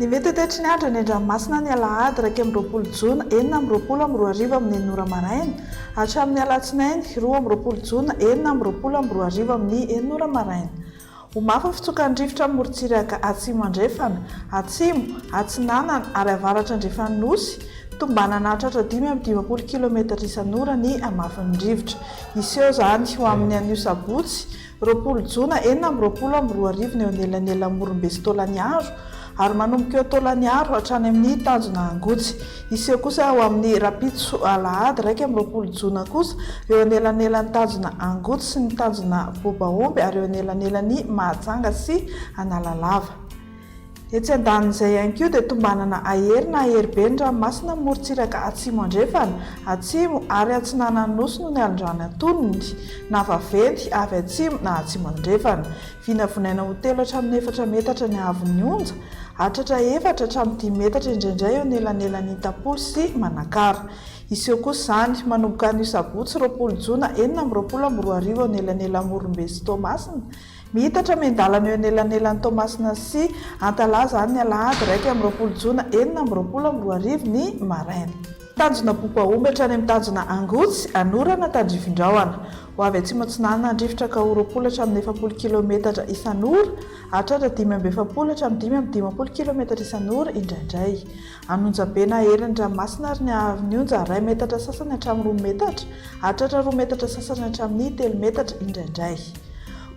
Ny mety tetry ny andro ny Andranomasina ny Alahady 2 Jona 4:20 amin'ny Nora Maraina hatramin'ny Alatsinainy 2 Jona 4:20 amin'ny Nora Maraina. Ho mafy fitsokan'ny rivotra amin'ny morontsiraka atsimo andrefana, atsimo, atsinanana ary avaratra andrefanosy tombanana hatratra 520 km isan'ora ny hamafin'ny rivotra. Iseho zany ho amin'ny anio sabotsy 2 Jona 4:20 ny eo anelanelan'ny Morombe sy Taolagnaro ary manomboka eo Taolagnaro hatrany amin'ny Tanjona Angotsy. Iseho kosa ho amin'ny Rapitso Alahady 2 Jona kosa eo anelanelan'ny Tanjona Angotsy sy ny Tanjona Bobaomby ary eo anelanelan'ny Mahajanga sy Analalava. Etsy andanin'izay ihany koa dia tombanana ahery na aherybe ny ranomasina morontsiraka atsimo andrefana, atsimo ary atsinanan'ny nosy no ny alondrany antonony na vaventy avy atsimo na atsimo andrefana. Vinavonaina ho 3 hatramin'ny 4 metatra ny haavon'ny onja, hatratra 4 hatramin'ny 10 metatra indraindray eo anelanelan'ny Tapoly sy Manakara. Iseho kosa zany manomboka anio sabotsy 2 Jona 4:20 eo anelanelan'ny Morombe sy Toamasina. Mihitatra mendalana eo anelanelan'ny Toamasina sy Antalaha zany ny Alahady 2 Jona 4:20 ny Maraina. Tanjona Bobaomby hatrany amin'ny Tanjona Angotsy anorana tandrivindrahona. Ho avy atsimo atsinanana ny rivotra ka ho 20 hatramin'ny 40 km isan'ora, hatratra 520 hatramin'ny 520 km isan'ora indraindray. Anonjabe na ahery ny ranomasina ary ny haavon'ny onja 1 metatra sasany hatramin'ny 2 metatra, hatratra 2 metatra sasany hatramin'ny 3 metatra indraindray.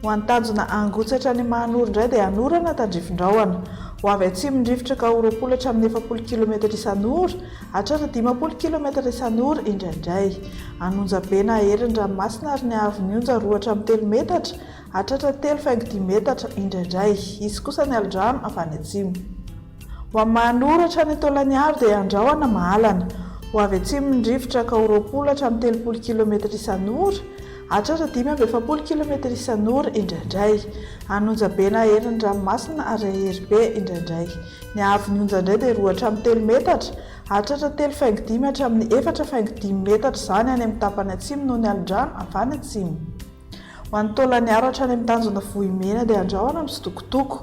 Ho an'ny Tanjona Angotsy hatrany Mahanoro indray dia anorana tandrivindrahona. Ho avy atsimo ny rivotra ka ho 20 hatramin'ny 40 km isan'ora, hatratra 50 km isan'ora indraindray. Anonjabe na ahery ny ranomasina ary ny haavon'ny onja 2 hatramin'ny 3 metatra, hatratra 3,10 metatra indraindray. Izy kosa ny alondrano avy any atsimo. Ho amin'ny Mahanoro hatrany Taolagnaro dia andrahona mahalana. Ho avy atsimo ny rivotra ka ho 20 hatramin'ny 30 km isan'ora, hatratra 520 km isan'ora indraindray. Anonjabe na ahery ny ranomasina ary aherybe indraindray. Ny haavon'ny onja indray dia 2 hatramin'ny 3 metatra, hatratra 3,5 hatramin'ny 4,10 metatra zany any amin'ny tapany atsimo noho ny alondrano avy any atsimo. Ho an'ny Taolagnaro hatrany amin'ny Tanjona Vohimena dia andrahona amin'ny Sitokotoko.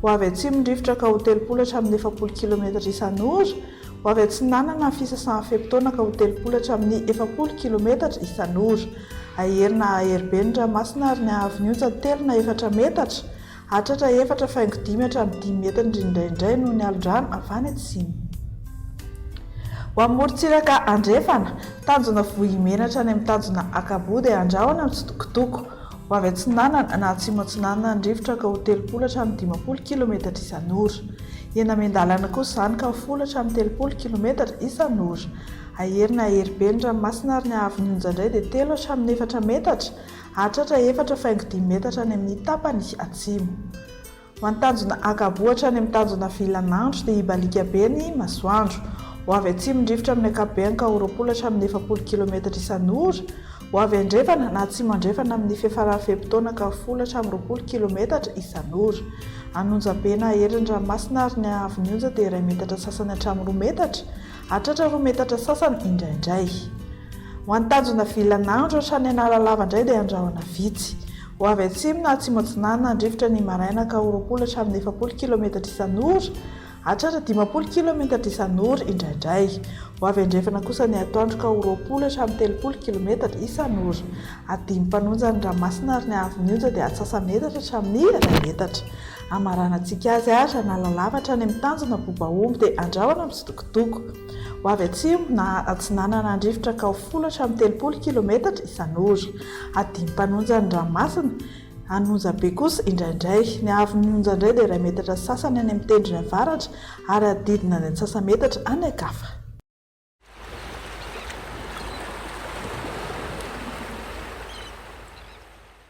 Ho avy atsimo ny rivotra ka ho 30 hatramin'ny 40 km isan'ora, ho avy atsinanana ny fisasan'ny fepitaona ka ho 30 hatramin'ny 40 km isan'ora. Ahery na aherybe ny ranomasina ary ny haavon'ny onja 3 na 4 metatra, hatratra 4,5 hatramin'ny 10 metatra indraindray noho ny alondrano avy any atsimo. Ho amin'ny morontsiraka andrefana, Tanjona Vohimena hatrany amin'ny Tanjona Akabo dia andrahona amin'ny Sitokotoko. Ho avy atsinanana na atsimo atsinanana ny rivotra ka ho 30 hatramin'ny 50 km isan'ora. Eny amendalana kosa zany ka ho 10 hatramin'ny 30 km isan'ora. Ahery na aherybe ny ranomasina ary ny haavon'ny onja indray dia 3 hatramin'ny 4 metatra, hatratra 4,10 metatra any amin'ny tapany atsimo. Ho an'ny Tanjona Akabo hatrany amin'ny Tanjona Vilanandro dia hibalika be ny masoandro. Ho avy atsimo ny rivotra amin'ny ankapobeny ka ho 20 hatramin'ny 40 km isan'ora. Ho avy andrefana na atsimo andrefana amin'ny fiafaran'ny fepitaona ka ho 10 hatramin'ny 20 km isan'ora. Anonjabe na ahery ny ranomasina ary ny haavon'ny onja dia 1 metatra sasany hatramin'ny 2 metatra, hatratra 2 metatra sasany indraindray. Ho an'ny Tanjona Vilanandro hatrany Analalava indray dia andrahona vitsy. Ho avy atsimo na atsimo atsinanana ny rivotra ny Maraina ka ho 20 hatramin'ny 40 km isan'ora, hatratra 50 km isan'ora indraindray. Ho avy andrefana kosa ny atoandro ka ho 20 hatramin'ny 30 km isan'ora. Adimy mpanonja ny ranomasina ary ny haavon'ny onja dia atsasa metatra hatramin'ny 1 metatra. Amaranantsika azy ary Analalava hatrany amin'ny Tanjona Bobaomby dia andrahona amin'ny Sitokotoko. Ho avy atsimo na atsinanana ny rivotra ka ho 10 hatramin'ny 30 km isan'ora. Adimy mpanonja ny ranomasina, anonjabe kosa indraindray. Ny haavon'ny onja indray dia 1 metatra sasany any amin'ny tendrony avaratra ary adidina ny 1 metatra any ankafa.